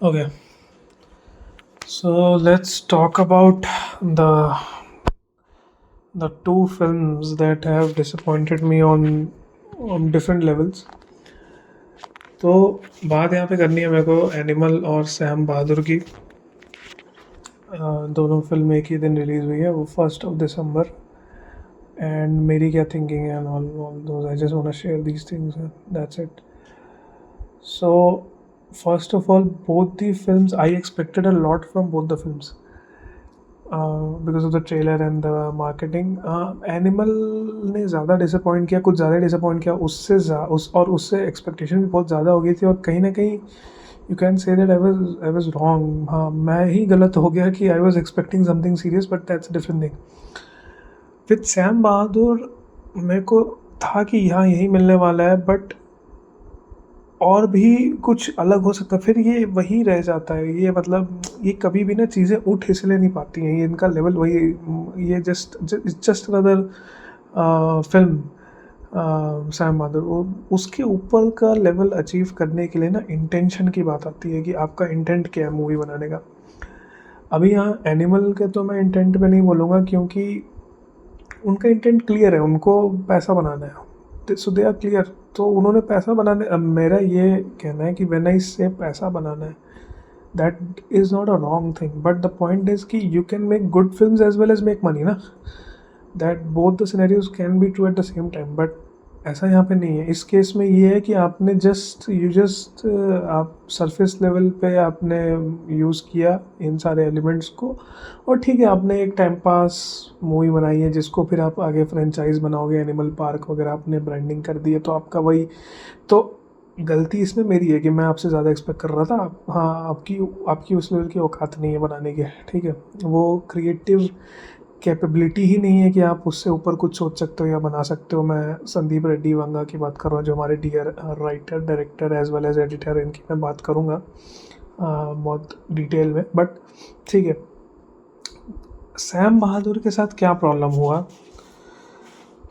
Okay, so let's talk about the the two films that have disappointed me on different levels. तो बात यहाँ पे करनी है मेरे को एनिमल और सैम बहादुर की। दोनों फिल्म एक ही दिन रिलीज़ हुई है, वो 1 दिसंबर। एंड मेरी क्या थिंकिंग है all those, I just want to share these things, that's it. So first of all, both the films I expected a lot from both the films. Because of the trailer and the marketing. Animal ने ज़्यादा disappoint किया, कुछ ज़्यादा disappoint किया, उससे expectation भी बहुत ज़्यादा हो गई थी, और कहीं ना कहीं you can say that I was wrong. हाँ, मैं ही गलत हो गया कि I was expecting something serious, but that's a different thing. With Sam Bahadur मेरे को था कि यहाँ यही मिलने वाला है, बट और भी कुछ अलग हो सकता है, फिर ये वही रह जाता है। ये मतलब ये कभी भी ना चीज़ें उठ इसलिए नहीं पाती हैं, ये इनका लेवल वही। ये जस्ट अनदर फिल्म। सैम बहादुर वो उसके ऊपर का लेवल अचीव करने के लिए ना इंटेंशन की बात आती है कि आपका इंटेंट क्या है मूवी बनाने का। अभी यहाँ एनिमल के तो मैं इंटेंट पे नहीं बोलूँगा, क्योंकि उनका इंटेंट क्लियर है, उनको पैसा बनाना है, सो दे आर क्लियर। तो उन्होंने पैसा बनाने, अब मेरा ये कहना है कि व्हेन आई से पैसा बनाना है, that is not a wrong thing, but the point is कि you can make good films as well as make money ना। That both the scenarios can be true at the same time, but ऐसा यहाँ पे नहीं है। इस case में ये है कि आपने जस्ट आप सरफेस लेवल पे आपने यूज़ किया इन सारे एलिमेंट्स को, और ठीक है, आपने एक टाइम पास मूवी बनाई है जिसको फिर आप आगे फ्रेंचाइज बनाओगे, एनिमल पार्क वगैरह आपने ब्रांडिंग कर दी है, तो आपका वही। तो गलती इसमें मेरी है कि मैं आपसे ज़्यादा एक्सपेक्ट कर रहा था। हाँ, आपकी आपकी उस लेवल की औकात नहीं है बनाने की, ठीक है। वो क्रिएटिव कैपेबिलिटी ही नहीं है कि आप उससे ऊपर कुछ सोच सकते हो या बना सकते हो। मैं संदीप रेड्डी वंगा की बात कर रहा हूँ, जो हमारे dear writer, director as well as editor, इनकी मैं बात करूँगा बहुत डिटेल में। बट ठीक है, सैम बहादुर के साथ क्या प्रॉब्लम हुआ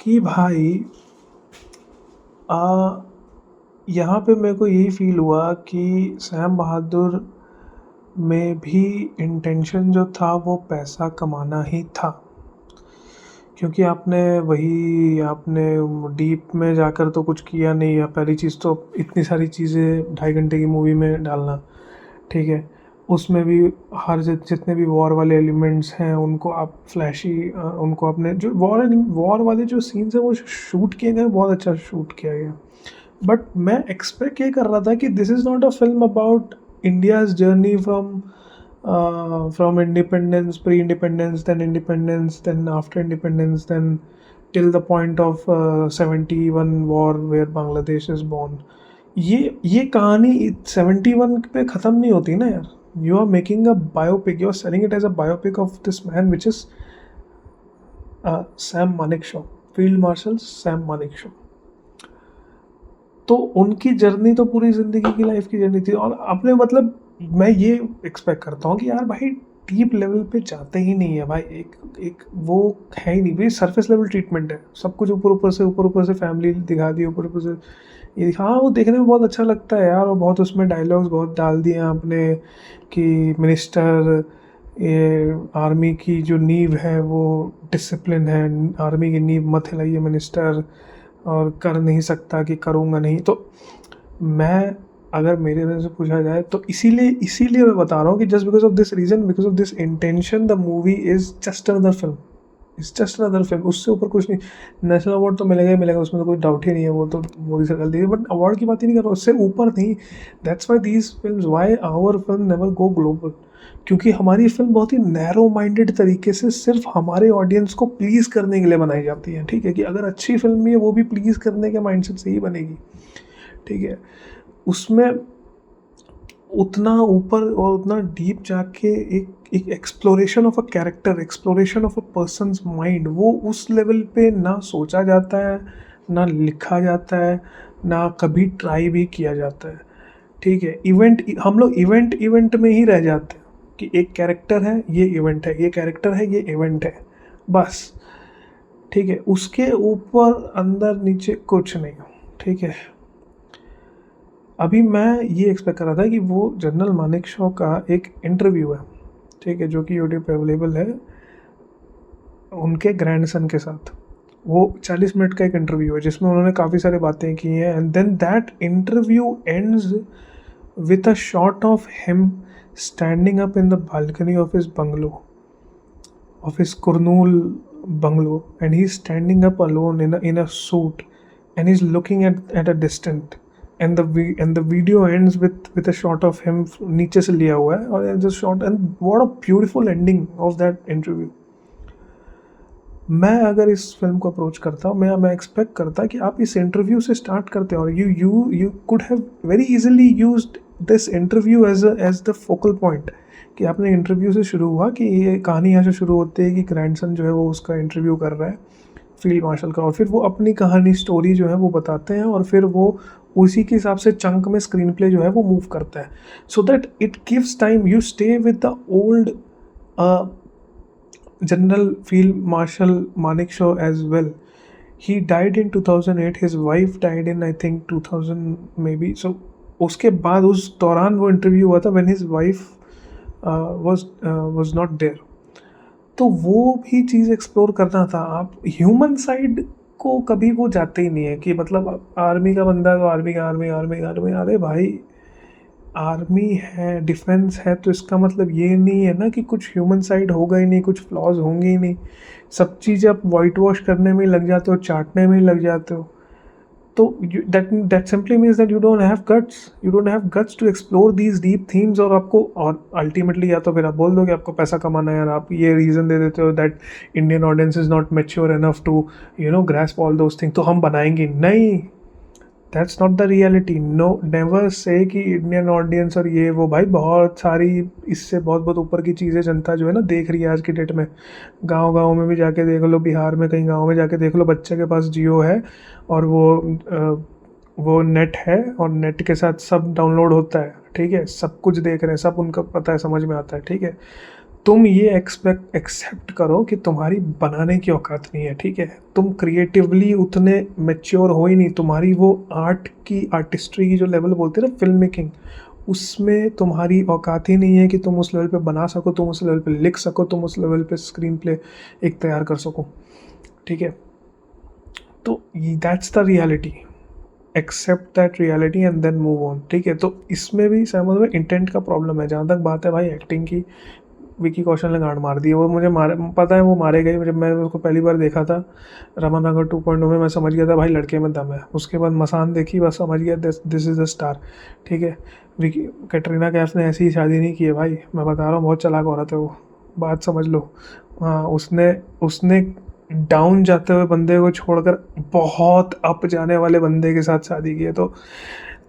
कि भाई यहाँ पे मेरे को यही फील हुआ कि सैम बहादुर में भी इंटेंशन जो था वो पैसा कमाना ही था, क्योंकि आपने डीप में जाकर तो कुछ किया नहीं है। पहली चीज़ तो इतनी सारी चीज़ें 2.5 घंटे की मूवी में डालना, ठीक है। उसमें भी हर जितने भी वॉर वाले एलिमेंट्स हैं उनको आप उनको आपने जो वॉर वाले जो सीन्स हैं वो शूट किए गए, बहुत अच्छा शूट किया गया। बट मैं एक्सपेक्ट ये कर रहा था कि this is not a film about India's journey from independence, pre-independence, then independence, then after independence, then till the point of 71 war where Bangladesh is born. ये कहानी 71 पे ख़त्म नहीं होती ना यार। You are making a biopic, you are selling it as a biopic of this man which is Sam Manek Shaw, field marshal Sam Manek Shaw. तो उनकी जर्नी तो पूरी ज़िंदगी की लाइफ की जर्नी थी, और अपने मतलब मैं ये एक्सपेक्ट करता हूँ कि यार भाई डीप लेवल पे जाते ही नहीं है भाई। एक एक वो है ही नहीं भाई, सरफेस लेवल ट्रीटमेंट है सब कुछ। ऊपर ऊपर से फैमिली दिखा दी, ऊपर ऊपर से ये दिखा। हाँ, वो देखने में बहुत अच्छा लगता है यार, और बहुत उसमें डायलॉग्स बहुत डाल दिए हैं आपने कि मिनिस्टर, ये आर्मी की जो नींव है वो डिसिप्लिन है, आर्मी की नींव मत हिलाइए मिनिस्टर, और कर नहीं सकता कि करूँगा नहीं। तो मैं, अगर मेरे वजह से पूछा जाए तो इसीलिए मैं बता रहा हूँ कि just because of this reason, because of this intention, the movie is just another film, it's just another film, उससे ऊपर कुछ नहीं। नेशनल अवार्ड तो मिलेगा ही मिलेगा, उसमें तो कोई डाउट ही नहीं है, वो तो मोदी सरकार देगी, बट अवार्ड की बात ही नहीं कर रहा, उससे ऊपर नहीं। That's why these film, why our film never go global, क्योंकि हमारी फिल्म बहुत ही नैरो माइंडेड तरीके से सिर्फ हमारे ऑडियंस को प्लीज़ करने के लिए बनाई जाती है, ठीक है। कि अगर अच्छी फिल्म भी है वो भी प्लीज़ करने के माइंडसेट से ही बनेगी, ठीक है। उसमें उतना ऊपर और उतना डीप जाके एक exploration of a character, exploration of a person's mind, वो उस लेवल पे ना सोचा जाता है, ना लिखा जाता है, ना कभी ट्राई भी किया जाता है, ठीक है। हम लोग इवेंट में ही रह जाते हैं कि एक कैरेक्टर है, ये इवेंट है, ये कैरेक्टर है, ये इवेंट है, बस, ठीक है। उसके ऊपर अंदर नीचे कुछ नहीं, ठीक है। अभी मैं ये एक्सपेक्ट कर रहा था कि वो जनरल मानेकशॉ का एक इंटरव्यू है, ठीक है, जो कि यूट्यूब पे अवेलेबल है, उनके ग्रैंडसन के साथ। वो 40 मिनट का एक इंटरव्यू है जिसमें उन्होंने काफ़ी सारी बातें की हैं, and then that interview ends with a shot of him standing up in the balcony of his bungalow, of his Kurnool bungalow, and he's standing up alone in a suit, and he's looking at a distant, and the video ends with a shot of him नीचे से लिया हुआ है, और just shot, and what a beautiful ending of that interview. मैं अगर इस film को अप्रोच करता हूँ, मैं एक्सपेक्ट करता कि आप इस इंटरव्यू से स्टार्ट करते हैं, और you could have very easily used this interview as the focal point, कि आपने इंटरव्यू से शुरू हुआ, कि ये कहानी यहाँ से शुरू होती है कि ग्रैंडसन जो है वो उसका इंटरव्यू कर रहा है फील्ड मार्शल का, और फिर वो अपनी कहानी स्टोरी जो है वो बताते हैं, और फिर वो उसी के हिसाब से चंक में स्क्रीन प्ले जो है वो मूव करता है, so that it gives time, you stay with the old General Field Marshal Manekshaw as well. He died in 2008. His wife died in I think 2000 maybe. So उसके बाद उस दौरान वो इंटरव्यू हुआ था when his wife was not there. तो वो भी चीज़ एक्सप्लोर करना था। आप ह्यूमन साइड को कभी वो जाते ही नहीं है, कि मतलब आर्मी का बंदा तो आर्मी आर्मी, अरे भाई आर्मी है, डिफेंस है, तो इसका मतलब ये नहीं है ना कि कुछ ह्यूमन साइड होगा ही नहीं, कुछ फ्लॉज होंगे ही नहीं। सब चीज़ें आप वाइट वॉश करने में लग जाते हो, चाटने में लग जाते हो, तो that simply means that you don't have guts to explore these deep themes. और अल्टीमेटली या तो फिर आप बोल दो कि आपको पैसा कमाना है, यार आप ये रीज़न दे देते हो that Indian audience is not mature enough to grasp all those thing, तो हम बनाएंगे नहीं। That's not the reality. No, never say कि इंडियन ऑडियंस और ये वो, भाई बहुत सारी इससे बहुत बहुत ऊपर की चीज़ें जनता जो है ना देख रही है आज की डेट में। गांव में भी जाके देख लो, बिहार में कहीं गांव में जाके देख लो, बच्चे के पास जियो है और वो नेट है, और नेट के साथ सब डाउनलोड होता है, ठीक है, सब कुछ देख रहे हैं, सब उनका पता है, समझ में आता है, ठीक है। तुम ये एक्सेप्ट करो कि तुम्हारी बनाने की औकात नहीं है, ठीक है, तुम क्रिएटिवली उतने मैच्योर हो ही नहीं, तुम्हारी वो आर्टिस्ट्री की जो लेवल बोलते हैं ना, फिल्म मेकिंग, उसमें तुम्हारी औकात ही नहीं है कि तुम उस लेवल पे बना सको, तुम उस लेवल पे लिख सको, तुम उस लेवल पे स्क्रीन प्ले एक तैयार कर सको, ठीक है। तो that's the reality, accept that reality and then move on, ठीक है। तो इसमें भी सहमत में इंटेंट का प्रॉब्लम है। जहाँ तक बात है भाई एक्टिंग की, विकी कौशल ने गांड मार दी। वो मुझे पता है वो मारे गए। जब मैंने उसको पहली बार देखा था रमानगर 2.0 में, मैं समझ गया था भाई लड़के में दम है। उसके बाद मसान देखी, बस समझ गया दिस इज़ द स्टार, ठीक है। विकी कैटरीना कैफ ने ऐसी ही शादी नहीं की है भाई, मैं बता रहा हूँ, बहुत चालाक औरत है वो, बात समझ लो। हाँ, उसने डाउन जाते हुए बंदे को छोड़कर बहुत अप जाने वाले बंदे के साथ शादी की है, तो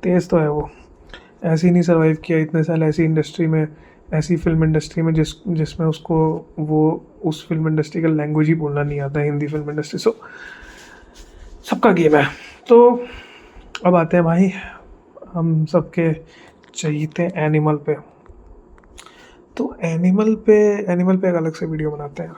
तेज़ तो है वो। ऐसे ही नहीं सर्वाइव किया इतने साल ऐसी इंडस्ट्री में, ऐसी फिल्म इंडस्ट्री में जिसमें उसको वो उस फिल्म इंडस्ट्री का लैंग्वेज ही बोलना नहीं आता, हिंदी फिल्म इंडस्ट्री। सो सबका गेम है। तो अब आते हैं भाई हम सबके चहीते एनिमल पे। तो एनिमल पे एक अलग से वीडियो बनाते हैं।